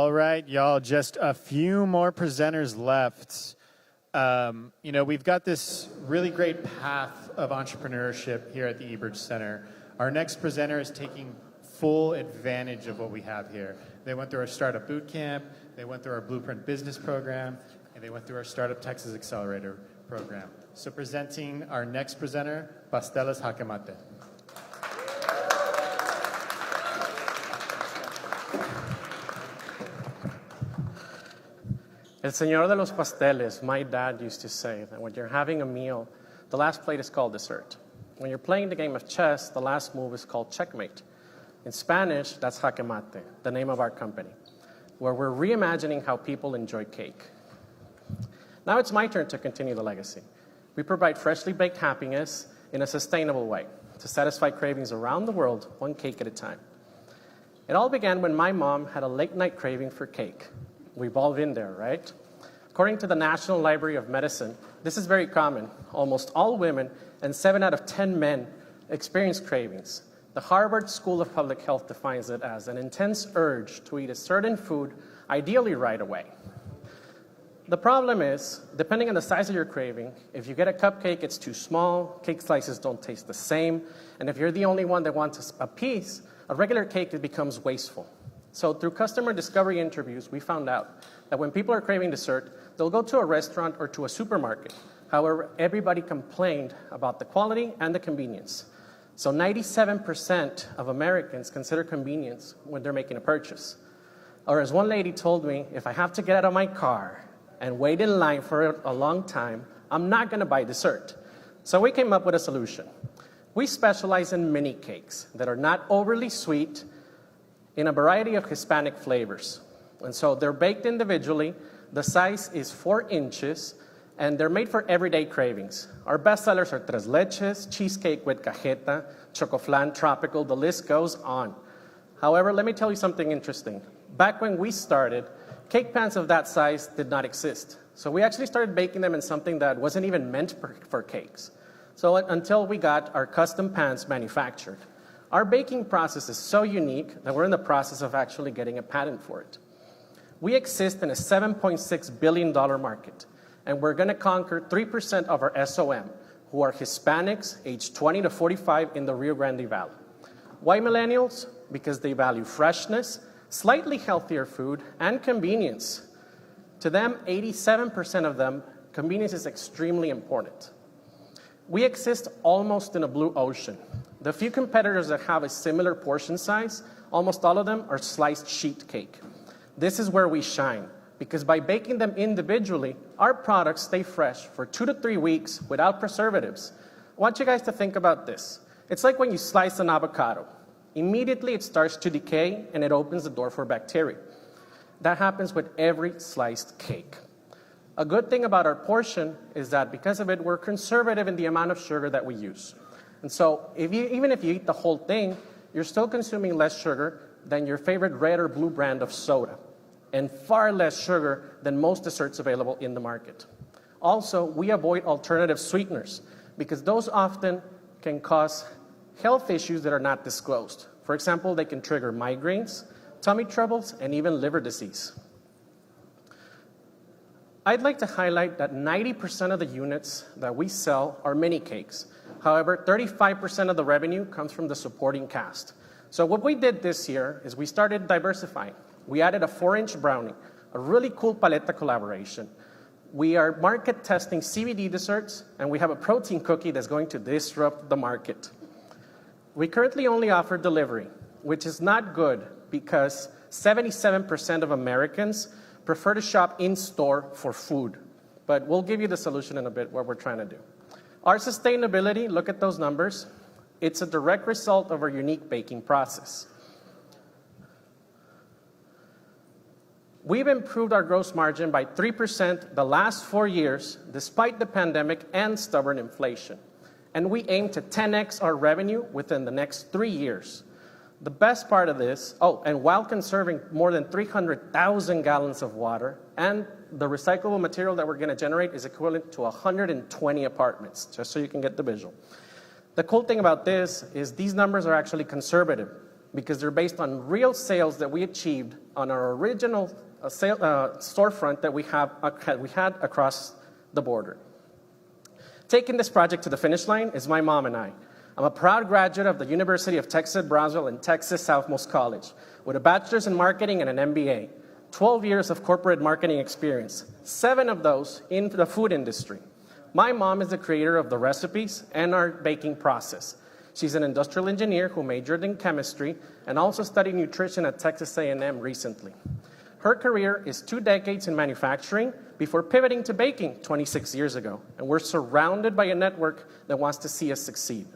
All right, y'all, just a few more presenters left. We've got this really great path of entrepreneurship here at the eBridge Center. Our next presenter is taking full advantage of what we have here. They went through our Startup Bootcamp, they went through our Blueprint Business Program, and they went through our Startup Texas Accelerator program. So presenting our next presenter, Pasteles Jaque Mate. El señor de los pasteles, my dad used to say that when you're having a meal, the last plate is called dessert. When you're playing the game of chess, the last move is called checkmate. In Spanish, that's Jaque Mate, the name of our company, where we're reimagining how people enjoy cake. Now it's my turn to continue the legacy. We provide freshly baked happiness in a sustainable way to satisfy cravings around the world, one cake at a time. It all began when my mom had a late-night craving for cake. We've all been there, right? According to the National Library of Medicine, this is very common. Almost all women and 7 out of 10 men experience cravings. The Harvard School of Public Health defines it as an intense urge to eat a certain food, ideally right away. The problem is, depending on the size of your craving, if you get a cupcake, it's too small, cake slices don't taste the same, and if you're the only one that wants a piece, a regular cake, it becomes wasteful. So through customer discovery interviews, we found out that when people are craving dessert, they'll go to a restaurant or to a supermarket. However, everybody complained about the quality and the convenience. So 97% of Americans consider convenience when they're making a purchase. Or as one lady told me, if I have to get out of my car and wait in line for a long time, I'm not going to buy dessert. So we came up with a solution. We specialize in mini cakes that are not overly sweet, in a variety of Hispanic flavors. And so they're baked individually. The size is 4 inches, and they're made for everyday cravings. Our best sellers are tres leches, cheesecake with cajeta, chocoflan, tropical, the list goes on. However, let me tell you something interesting. Back when we started, cake pans of that size did not exist. So we actually started baking them in something that wasn't even meant for cakes. So until we got our custom pans manufactured. Our baking process is so unique that we're in the process of actually getting a patent for it. We exist in a $7.6 billion market, and we're going to conquer 3% of our SOM, who are Hispanics aged 20 to 45 in the Rio Grande Valley. Why millennials? Because they value freshness, slightly healthier food, and convenience. To them, 87% of them, convenience is extremely important. We exist almost in a blue ocean. The few competitors that have a similar portion size, almost all of them are sliced sheet cake. This is where we shine, because by baking them individually, our products stay fresh for 2 to 3 weeks without preservatives. I want you guys to think about this. It's like when you slice an avocado. Immediately it starts to decay and it opens the door for bacteria. That happens with every sliced cake. A good thing about our portion is that because of it, we're conservative in the amount of sugar that we use. And so even if you eat the whole thing, you're still consuming less sugar than your favorite red or blue brand of soda, and far less sugar than most desserts available in the market. Also, we avoid alternative sweeteners because those often can cause health issues that are not disclosed. For example, they can trigger migraines, tummy troubles, and even liver disease. I'd like to highlight that 90% of the units that we sell are mini cakes. However, 35% of the revenue comes from the supporting cast. So what we did this year is we started diversifying. We added a 4-inch brownie, a really cool paleta collaboration. We are market testing CBD desserts, and we have a protein cookie that's going to disrupt the market. We currently only offer delivery, which is not good because 77% of Americans prefer to shop in-store for food. But we'll give you the solution in a bit, what we're trying to do. Our sustainability, look at those numbers. It's a direct result of our unique baking process. We've improved our gross margin by 3% the last 4 years, despite the pandemic and stubborn inflation. And we aim to 10x our revenue within the next 3 years. The best part of this, and while conserving more than 300,000 gallons of water, and the recyclable material that we're going to generate is equivalent to 120 apartments, just so you can get the visual. The cool thing about this is these numbers are actually conservative. because they're based on real sales that we achieved on our original storefront that we had across the border. Taking this project to the finish line is my mom and I. I'm a proud graduate of the University of Texas at Brownsville and Texas Southmost College with a bachelor's in marketing and an MBA. 12 years of corporate marketing experience, 7 of those in the food industry. My mom is the creator of the recipes and our baking process. She's an industrial engineer who majored in chemistry and also studied nutrition at Texas A&M recently. Her career is 2 decades in manufacturing before pivoting to baking 26 years ago, and we're surrounded by a network that wants to see us succeed.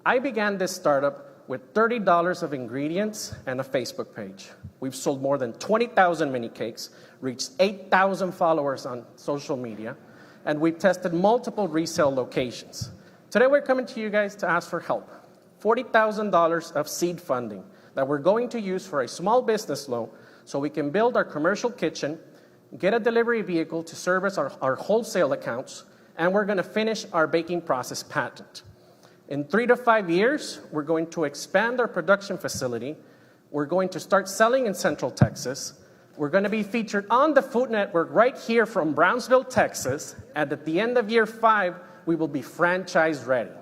I began this startup with $30 of ingredients and a Facebook page. We've sold more than 20,000 mini cakes, reached 8,000 followers on social media, and we've tested multiple resale locations. Today we're coming to you guys to ask for help. $40,000 of seed funding that we're going to use for a small business loan so we can build our commercial kitchen, get a delivery vehicle to service our wholesale accounts, and we're going to finish our baking process patent. In 3 to 5 years, we're going to expand our production facility. We're going to start selling in Central Texas. We're going to be featured on the Food Network right here from Brownsville, Texas. And at the end of year 5, we will be franchise ready.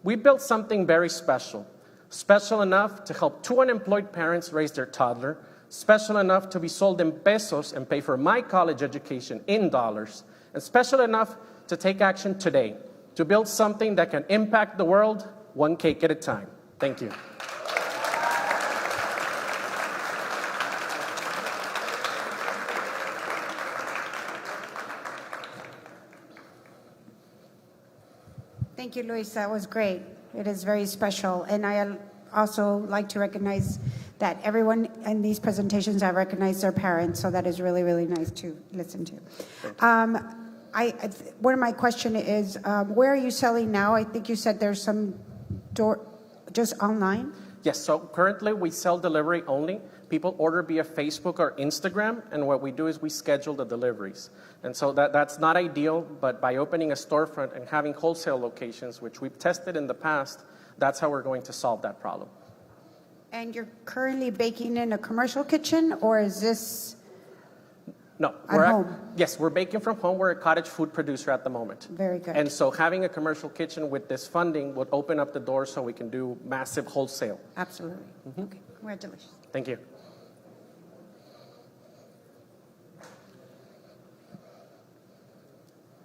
We built something very special. Special enough to help 2 unemployed parents raise their toddler. Special enough to be sold in pesos and pay for my college education in dollars. And special enough to take action today, to build something that can impact the world 1 cake at a time. Thank you. Thank you, Luis. That was great. It is very special. And I also like to recognize that everyone in these presentations have recognized their parents, so that is really, really nice to listen to. One of my question is, where are you selling now? I think you said there's some just online? Yes, so currently we sell delivery only. People order via Facebook or Instagram, and what we do is we schedule the deliveries. And so that's not ideal, but by opening a storefront and having wholesale locations, which we've tested in the past, that's how we're going to solve that problem. And you're currently baking in a commercial kitchen, or is this... No, at home? Yes, we're baking from home. We're a cottage food producer at the moment. Very good. And so having a commercial kitchen with this funding would open up the door so we can do massive wholesale. Absolutely. Okay, congratulations. Thank you.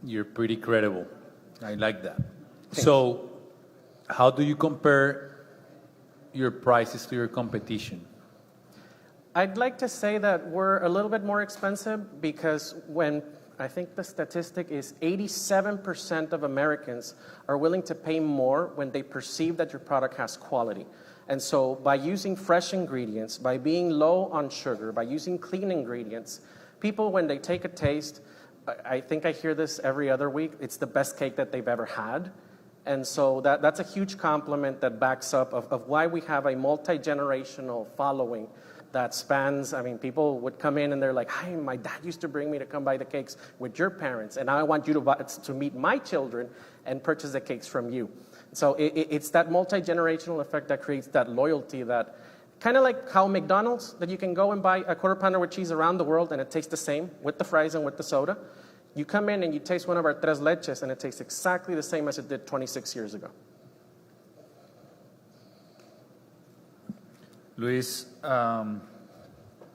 You're pretty credible. I like that. So, how do you compare your prices to your competition? I'd like to say that we're a little bit more expensive because when I think the statistic is 87% of Americans are willing to pay more when they perceive that your product has quality. And so by using fresh ingredients, by being low on sugar, by using clean ingredients, people, when they take a taste, I think I hear this every other week, it's the best cake that they've ever had. And so that's a huge compliment that backs up of why we have a multi-generational following that spans, I mean, people would come in and they're like, hi, my dad used to bring me to come buy the cakes with your parents, and now I want you to meet my children and purchase the cakes from you. So it's that multi-generational effect that creates that loyalty, that kind of like how McDonald's, that you can go and buy a quarter pounder with cheese around the world and it tastes the same with the fries and with the soda. You come in and you taste one of our tres leches and it tastes exactly the same as it did 26 years ago. Luis,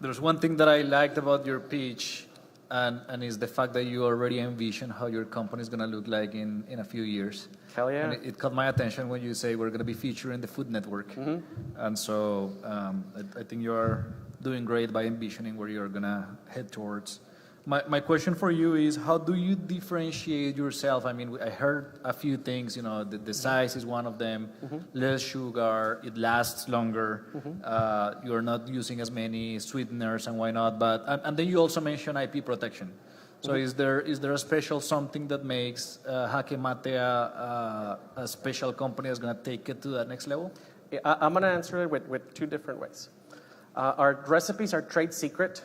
there's one thing that I liked about your pitch, and is the fact that you already envision how your company is going to look like in a few years. Hell yeah. And it caught my attention when you say we're going to be featured in the Food Network. Mm-hmm. And so I think you are doing great by envisioning where you're going to head towards. My question for you is, how do you differentiate yourself? I mean, I heard a few things, you know, the size is one of them, less sugar, it lasts longer, you're not using as many sweeteners, and why not? But and then you also mentioned IP protection. So is there a special something that makes Jaque Mate a special company that's going to take it to that next level? Yeah, I'm going to answer it with 2 different ways. Our recipes are trade secret.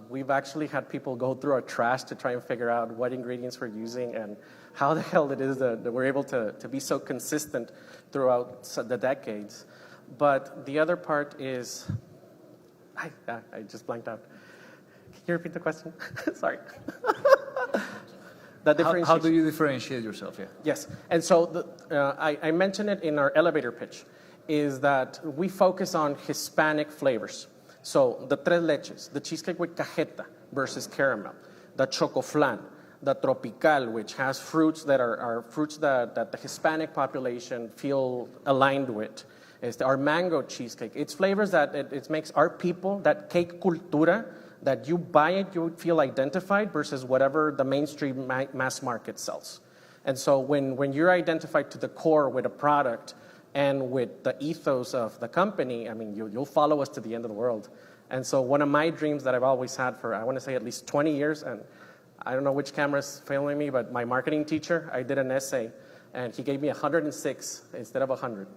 We've actually had people go through our trash to try and figure out what ingredients we're using and how the hell it is that we're able to be so consistent throughout the decades. But the other part is, I just blanked out. Can you repeat the question? Sorry. The How differentiation. do you differentiate yourself? Yeah. Yes, and so I mentioned it in our elevator pitch, is that we focus on Hispanic flavors. So the tres leches, the cheesecake with cajeta versus caramel, the chocoflan, the tropical, which has fruits that are fruits that the Hispanic population feel aligned with. It's our mango cheesecake. It's flavors that it makes our people, that cake cultura, that you buy it, you feel identified versus whatever the mainstream mass market sells. And so when you're identified to the core with a product and with the ethos of the company, I mean, you'll follow us to the end of the world. And so one of my dreams that I've always had for, I want to say at least 20 years, and I don't know which camera's filming me, but my marketing teacher, I did an essay, and he gave me 106 instead of 100.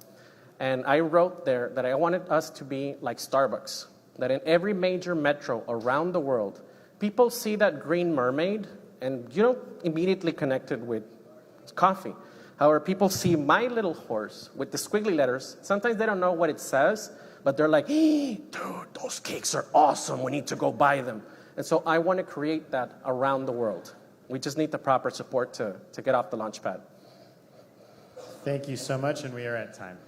And I wrote there that I wanted us to be like Starbucks, that in every major metro around the world, people see that green mermaid, and you don't immediately connect it with coffee. However, people see my little horse with the squiggly letters. Sometimes they don't know what it says, but they're like, hey, dude, those cakes are awesome. We need to go buy them. And so I want to create that around the world. We just need the proper support to get off the launch pad. Thank you so much, and we are at time.